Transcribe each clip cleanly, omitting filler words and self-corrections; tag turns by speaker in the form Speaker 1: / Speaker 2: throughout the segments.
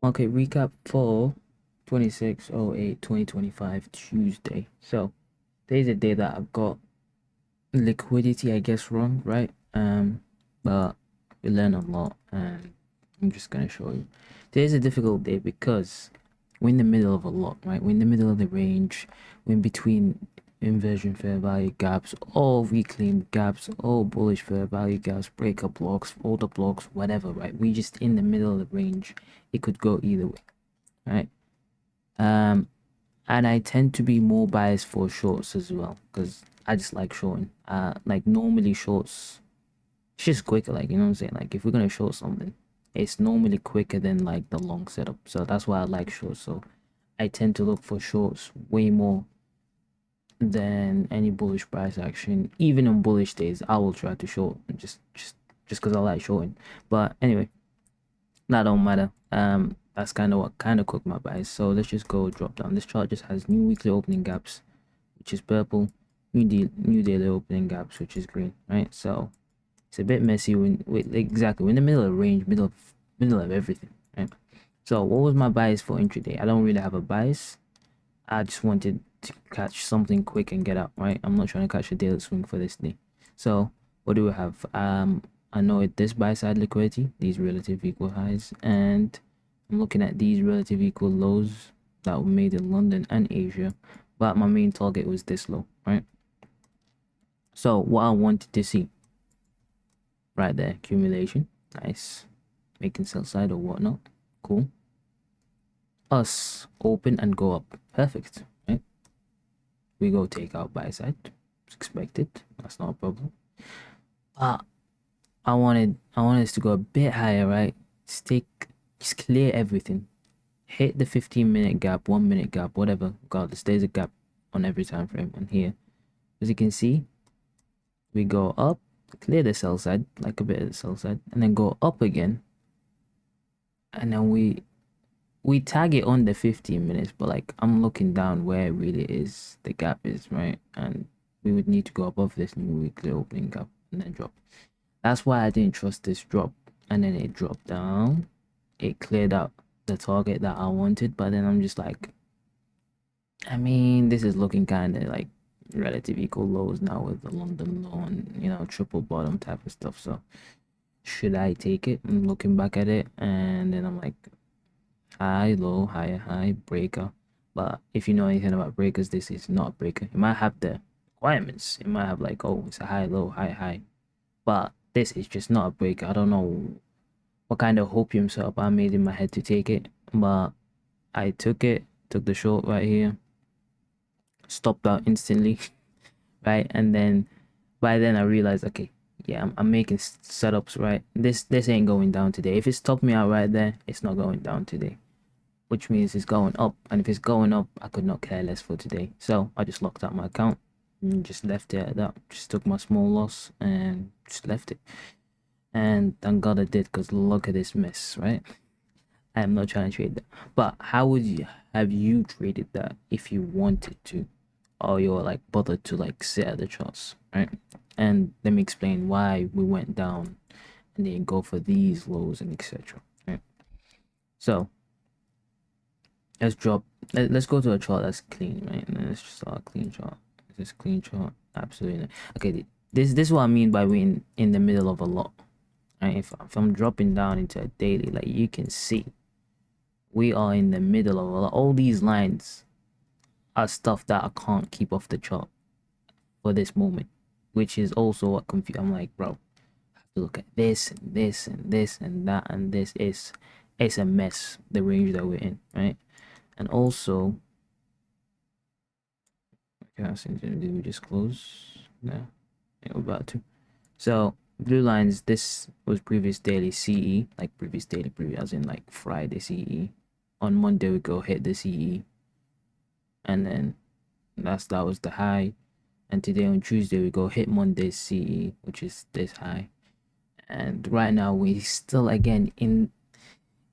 Speaker 1: Okay, recap for 26/08/2025 Tuesday. So today's a day that I've got liquidity, I guess, wrong, right? But we learn a lot, and I'm just gonna show you. Today's a difficult day because we're in the middle of a lot, right? We're in the middle of the range. We're in between inversion fair value gaps, all reclaimed gaps, all bullish fair value gaps, breakup blocks, older blocks, whatever, right? We just in the middle of the range. It could go either way, right? Um, and I tend to be more biased for shorts as well because I just like shorting. Like normally shorts, it's just quicker. Like you know what I'm saying. Like if we're gonna short something, it's normally quicker than like the long setup. So that's why I like shorts. So I tend to look for shorts way more than any bullish price action. Even on bullish days, I will try to short just because I like shorting. But anyway, that don't matter. That's kind of what kind of cooked my bias. So let's just go drop down. This chart just has new weekly opening gaps, which is purple, new daily opening gaps, which is green, right? So it's a bit messy when exactly we're in the middle of range, middle of everything, right? So what was my bias for intraday? I don't really have a bias. I just wanted to catch something quick and get out, right? I'm not trying to catch a daily swing for this day. So what do we have? I know this buy side liquidity, these relative equal highs, and I'm looking at these relative equal lows that were made in London and Asia, but my main target was this low, right? So what I wanted to see right there, accumulation, nice, making sell side or whatnot, cool. Us open and go up, perfect, right? We go take out buy side, it's expected, that's not a problem. But I wanted us to go a bit higher, right? Just clear everything. Hit the 15-minute gap, 1 minute gap, whatever. Regardless, there's a gap on every time frame. And here, as you can see, we go up, clear the sell side, like a bit of the sell side, and then go up again. And then we tag it on the 15 minutes, but like I'm looking down where it really is the gap is, right? And we would need to go above this new weekly opening gap and then drop. That's why I didn't trust this drop. And then it dropped down. It cleared out the target that I wanted, but then I'm just like, I mean, this is looking kind of like relative equal lows now with the London low and, triple bottom type of stuff. So should I take it? I'm looking back at it and then I'm like, high, low, higher, high, breaker. But if you know anything about breakers, this is not a breaker. It might have the requirements. It might have like, oh, it's a high, low, high, high. But this is just not a breaker. I don't know what kind of hopium setup I made in my head to take it, but I took it, took the short right here, stopped out instantly, right? And then by then I realized, okay, yeah, I'm making setups right. This ain't going down today. If it stopped me out right there, it's not going down today, which means it's going up. And if it's going up, I could not care less for today. So I just locked out my account and just left it at that. Just took my small loss and just left it. And thank God I did, because look at this mess, right? I am not trying to trade that. But how would you have you traded that if you wanted to? Or you're like bothered to like sit at the charts, right? And let me explain why we went down and then go for these lows and etc. Right? So let's drop let's go to a chart that's clean, right? And let's just start a clean chart. Is this clean chart? Absolutely not. Okay, this is what I mean by we in the middle of a lot. Right? If I'm dropping down into a daily, like you can see we are in the middle of all these lines are stuff that I can't keep off the chart for this moment, which is also what confused. I'm like, bro, I have to look at this and this and this and that, and this is it's a mess, the range that we're in, right? And also, okay, did we just close? No, yeah, we're about to. So blue lines, this was previous daily CE, like previous daily, previous as in like Friday CE. On Monday we go hit the CE, and then that was the high. And today on Tuesday we go hit Monday's CE, which is this high. And right now we still again in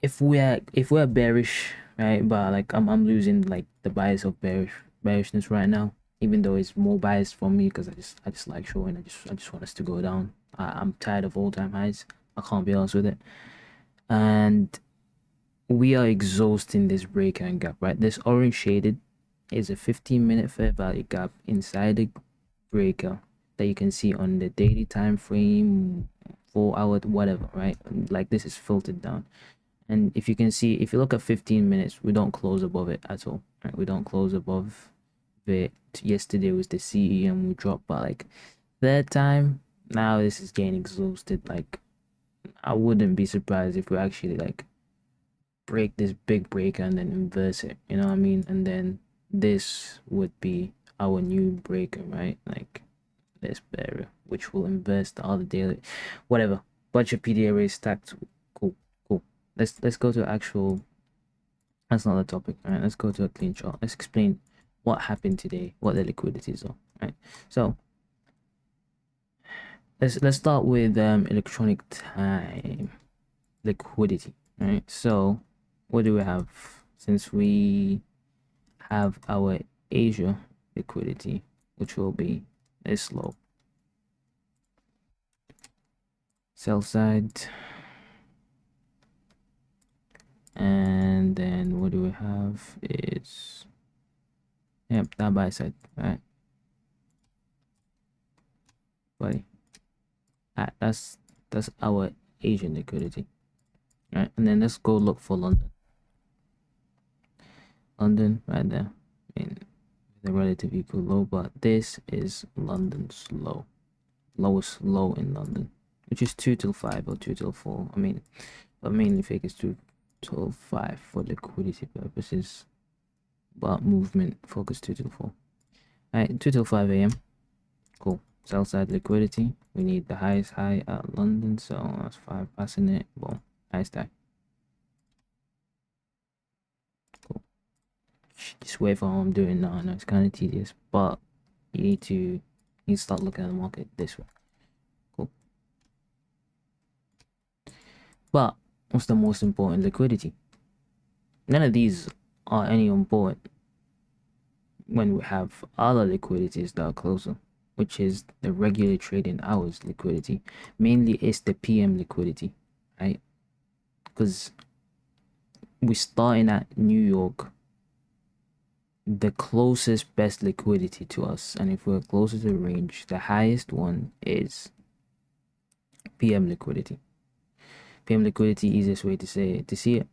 Speaker 1: if we're bearish, right? But like I'm losing like the bias of bearishness right now, even though it's more biased for me because I just like showing. I just want us to go down. I'm tired of all time highs. I can't be honest with it. And we are exhausting this breaker and gap, right? This orange shaded is a 15-minute fair value gap inside the breaker that you can see on the daily time frame, 4 hour, whatever, right? Like this is filtered down. And if you can see, if you look at 15 minutes, we don't close above it at all, right? We don't close above it. Yesterday was the CEM, we dropped by like third time. Now this is getting exhausted. Like I wouldn't be surprised if we actually like break this big breaker and then inverse it, you know what I mean? And then this would be our new breaker, right? Like this barrier, which will inverse the other daily, whatever. Bunch of PDA arrays stacked. Cool, cool. Let's go to actual. That's not the topic, right? Let's go to a clean chart. Let's explain what happened today, what the liquidities are, right? So let's start with electronic time liquidity, right? So what do we have? Since we have our Asia liquidity, which will be this low. Sell side. And then what do we have is, yep, that buy side, right? Buddy. That's our Asian liquidity. Right? And then let's go look for London. London right there. I mean the relative equal low, but this is London's low. Lowest low in London, which is 2 till 5 or 2 till 4. I mean, but mainly fake is 2 till 5 for liquidity purposes, but movement focus 2 till 4. Alright, 2 till 5 a.m. Cool. Sell side liquidity. We need the highest high at London, so that's 5 passing it. Boom. Highest high. Cool. Just wait for what I'm doing now. I know it's kind of tedious, but you need to start looking at the market this way. Cool. But what's the most important? Liquidity. None of these are any important when we have other liquidities that are closer, which is the regular trading hours liquidity. Mainly it's the PM liquidity, right? Because we're starting at New York, the closest best liquidity to us, and if we're closer to the range, the highest one is PM liquidity. PM liquidity, easiest way to say it, to see it,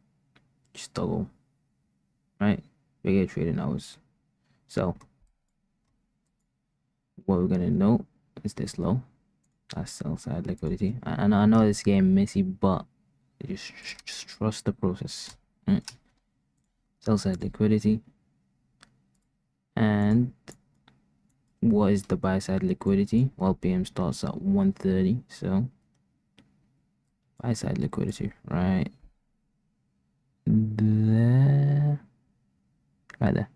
Speaker 1: just toggle, right? Regular trading hours. So what we're gonna note is this low. That's sell side liquidity. And I know it's getting messy, but just trust the process. Right? Sell side liquidity. And what is the buy side liquidity? Well, PM starts at 130, so buy side liquidity right there, right there.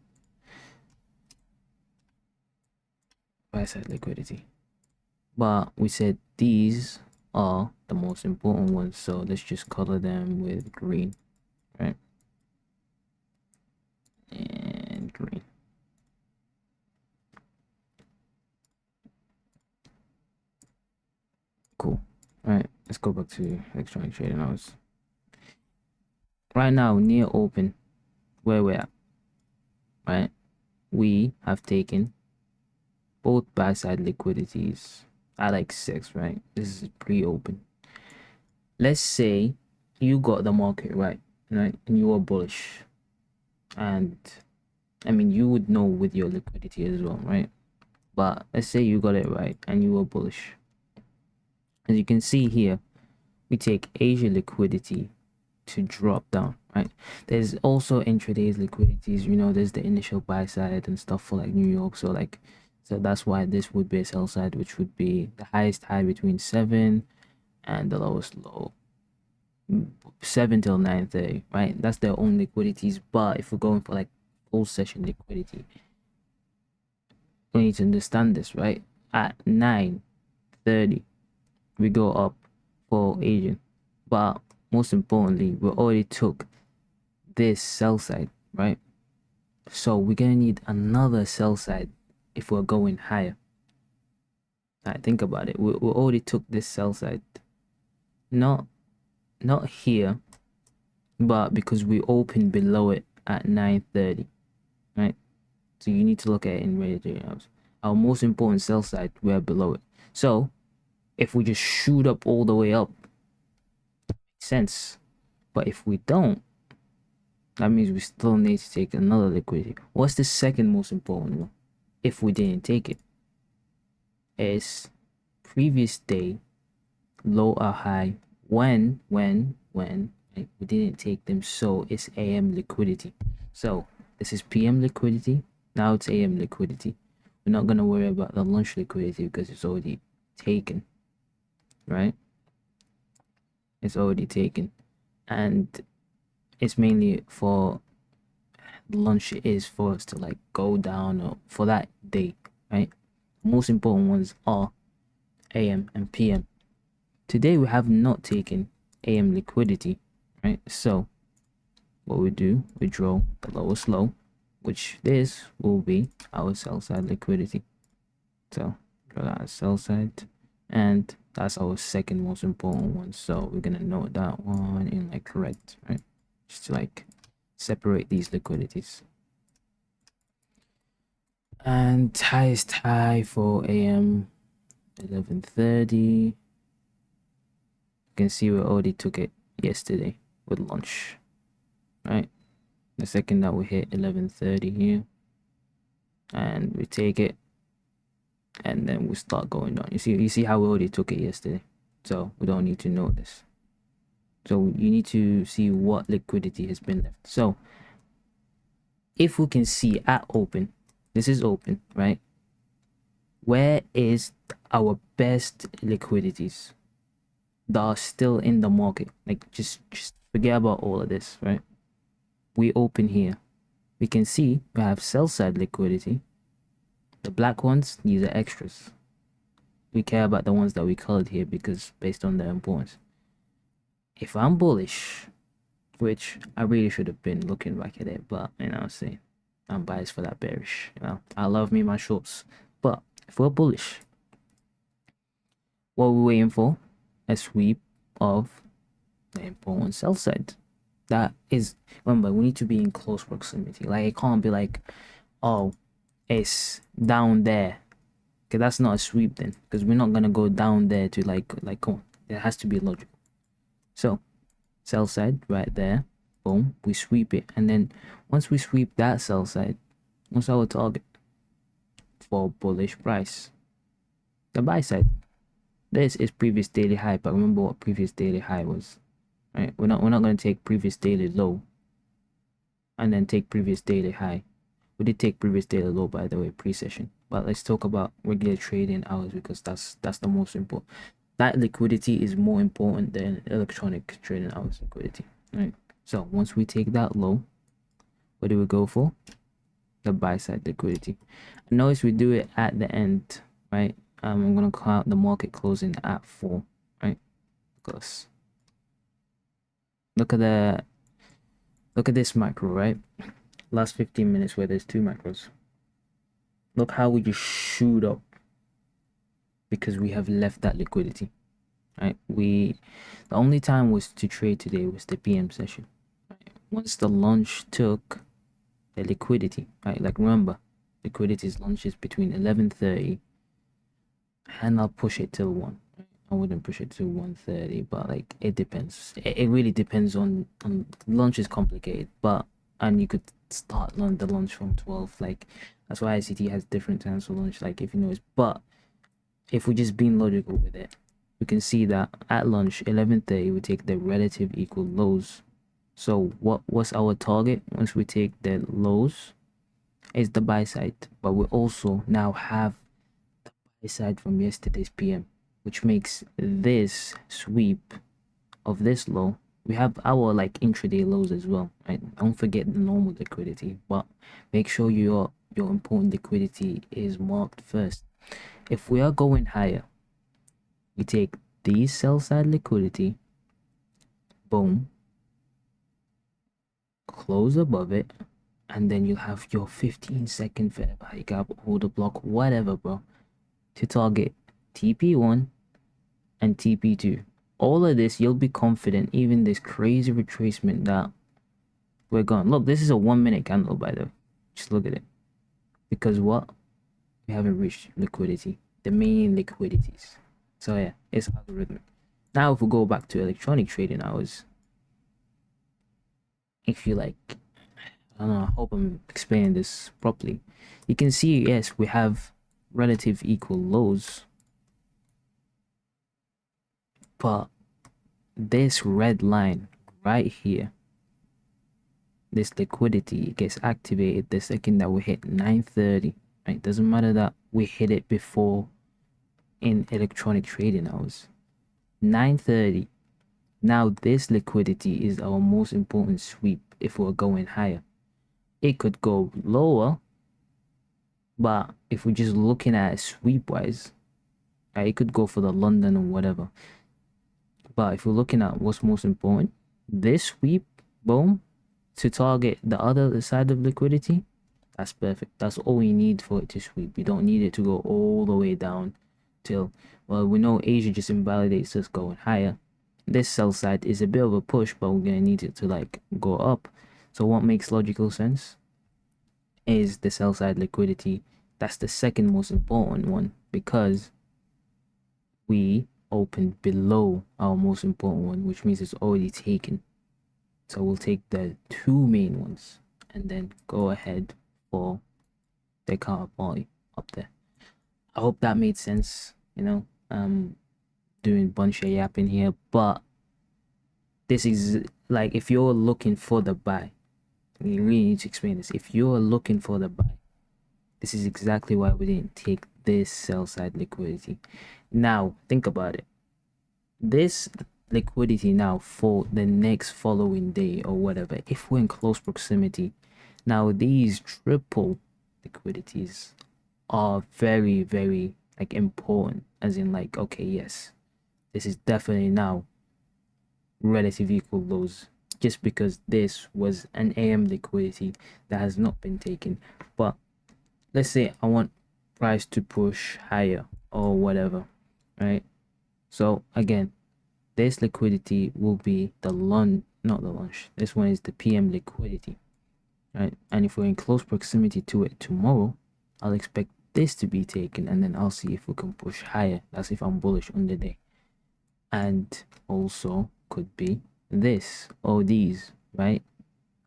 Speaker 1: Buy side liquidity. But we said these are the most important ones, so let's just color them with green, right? And green. Cool. All right, let's go back to electronic trading hours. Right now, near open, where we're at, right? We have taken both buy side liquidities at like 6, right? This is pre-open. Let's say you got the market right, and you were bullish, and I mean you would know with your liquidity as well, right? But let's say you got it right and you were bullish. As you can see here, we take Asia liquidity to drop down, right? There's also intraday liquidities, you know, there's the initial buy side and stuff for like New York, so that's why this would be a sell side, which would be the highest high between 7 and the lowest low, 7 till 9:30, right? That's their own liquidities. But if we're going for like full session liquidity, we need to understand this, right? At 9:30 we go up for Asian, but most importantly, we already took this sell side, right? So we're gonna need another sell side if we're going higher. Right, think about it. We already took this sell side, not here, but because we opened below it at 9:30, right? So you need to look at it in radio trading hours. Our most important sell side, we're below it. So if we just shoot up all the way up, makes sense. But if we don't, that means we still need to take another liquidity. What's the second most important one? If we didn't take it, is previous day low or high when right? We didn't take them, so it's AM liquidity. So this is PM liquidity, now it's AM liquidity. We're not gonna worry about the lunch liquidity because it's already taken, right? It's already taken, and it's mainly for lunch is for us to like go down or for that day, right? Most important ones are AM and PM. Today we have not taken AM liquidity, right? So what we do, we draw the lowest low, which this will be our sell side liquidity. So draw that as sell side, and that's our second most important one. So we're gonna note that one in like correct, right? Just to like separate these liquidities. And highest high for AM 11:30. You can see we already took it yesterday with lunch, right? The second that we hit 11:30 here, and we take it, and then we start going down. You see how we already took it yesterday, so we don't need to know this. So you need to see what liquidity has been left. So if we can see at open, this is open, right? Where is our best liquidities that are still in the market? Like just forget about all of this, right? We open here. We can see we have sell side liquidity. The black ones, these are extras. We care about the ones that we colored here because based on their importance. If I'm bullish, which I really should have been looking back at it, but you know what I'm saying, I'm biased for that bearish. You know, I love me my shorts. But if we're bullish, what we're waiting for, a sweep of the important sell side. That is, remember, we need to be in close proximity. Like it can't be like, oh, it's down there. Okay, that's not a sweep then, because we're not gonna go down there to like come on. It has to be logical. So sell side right there, boom, we sweep it, and then once we sweep that sell side, what's our target for bullish price? The buy side. This is previous daily high, but remember what previous daily high was, right? We're not gonna take previous daily low and then take previous daily high. We did take previous daily low, by the way, pre-session. But let's talk about regular trading hours because that's the most important. That liquidity is more important than electronic trading hours liquidity, right? So once we take that low, what do we go for? The buy side liquidity. Notice we do it at the end, right? I'm gonna count the market closing at 4, right? Because look at this macro, right? Last 15 minutes where there's 2 macros. Look how we just shoot up because we have left that liquidity, right? The only time was to trade today was the PM session, right? Once the launch took the liquidity, right? Like remember, liquidity's launches between 11:30 and I'll push it till 1. I wouldn't push it to 1:30, but like it depends. It really depends on launch is complicated, but and you could start the launch from 12. Like that's why ICT has different times for launch. Like if you notice, but if we're just being logical with it, we can see that at launch 11:30 we take the relative equal lows. So what's our target once we take the lows? Is the buy side, but we also now have the buy side from yesterday's PM, which makes this sweep of this low. We have our like intraday lows as well, right? Don't forget the normal liquidity, but make sure your important liquidity is marked first. If we are going higher, we take these sell side liquidity, boom, close above it, and then you have your 15-second fair value gap, order block, whatever, bro, to target TP1 and TP2. all of this, you'll be confident, even this crazy retracement that we're gone. Look, this is a 1 minute candle, by the way. Just look at it. Because what? We haven't reached liquidity, the main liquidities. So yeah, it's algorithmic. Now, if we go back to electronic trading hours, if you like, I don't know, I hope I'm explaining this properly. You can see, yes, we have relative equal lows, but this red line right here, this liquidity gets activated the second that we hit 9:30, right? Doesn't matter that we hit it before in electronic trading hours. 9:30. Now this liquidity is our most important sweep if we're going higher. It could go lower, but if we're just looking at it sweep wise, right, it could go for the London or whatever. But if we're looking at what's most important, this sweep, boom, to target the other side of liquidity, that's perfect. That's all we need for it to sweep. We don't need it to go all the way down till, well, we know Asia just invalidates us going higher. This sell side is a bit of a push, but we're gonna need it to like go up. So what makes logical sense is the sell side liquidity. That's the second most important one because we opened below our most important one, which means it's already taken. So we'll take the two main ones and then go ahead for the counterparty up there. I hope that made sense. Doing a bunch of yapping here, but this is like, if you're looking for the buy, you really need to explain this. If you're looking for the buy, this is exactly why we didn't take this sell side liquidity. Now think about it. This liquidity now for the next following day or whatever, if we're in close proximity, now these triple liquidities are very, very like important, as in like, okay, yes, this is definitely now relative equal lows, just because this was an AM liquidity that has not been taken. But let's say I want price to push higher or whatever, right? So again, this liquidity will be the not the lunch. This one is the PM liquidity, right? And if we're in close proximity to it tomorrow, I'll expect this to be taken, and then I'll see if we can push higher. That's if I'm bullish on the day. And also could be this or these, right?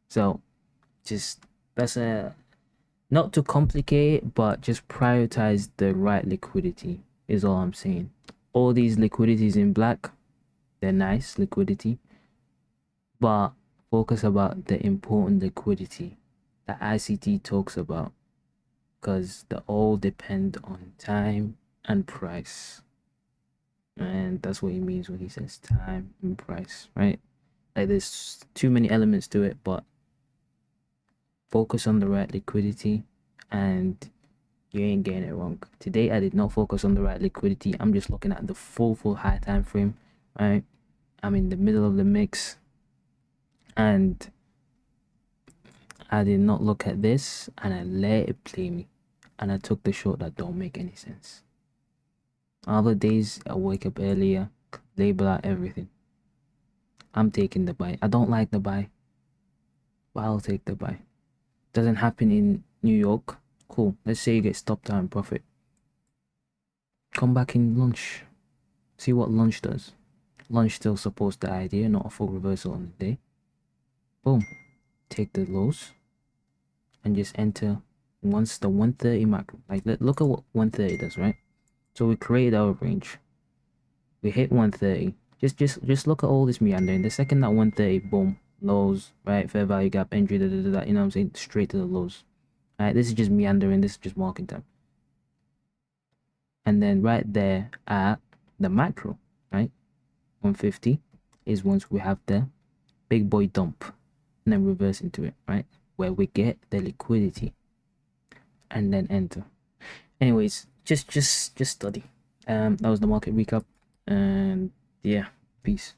Speaker 1: So just, that's a, not to complicate it, but just prioritize the right liquidity is all I'm saying. All these liquidities in black, they're nice liquidity, but focus about the important liquidity that ICT talks about, because they all depend on time and price. And that's what he means when he says time and price, right? Like, there's too many elements to it, but focus on the right liquidity and you ain't getting it wrong. Today I did not focus on the right liquidity. I'm just looking at the full high time frame, right? I'm in the middle of the mix and I did not look at this and I let it play me, and I took the short that don't make any sense. Other days I wake up earlier, label out everything. I'm taking the buy. I don't like the buy, but I'll take the buy. Doesn't happen in New York. Cool. Let's say you get stop time profit. Come back in lunch. See what lunch does. Lunch still supports the idea, not a full reversal on the day. Boom. Take the lows and just enter once the 130 macro. Like, look at what 130 does, right? So we created our range. We hit 130. Just look at all this meandering. The second that 130, boom, lows, right? Fair value gap, entry, you know what I'm saying? Straight to the lows. Alright, this is just meandering. This is just market time. And then right there at the macro, right? 150 is once we have the big boy dump and then reverse into it, right? Where we get the liquidity and then enter. Anyways, just study. That was the market recap, and yeah, peace.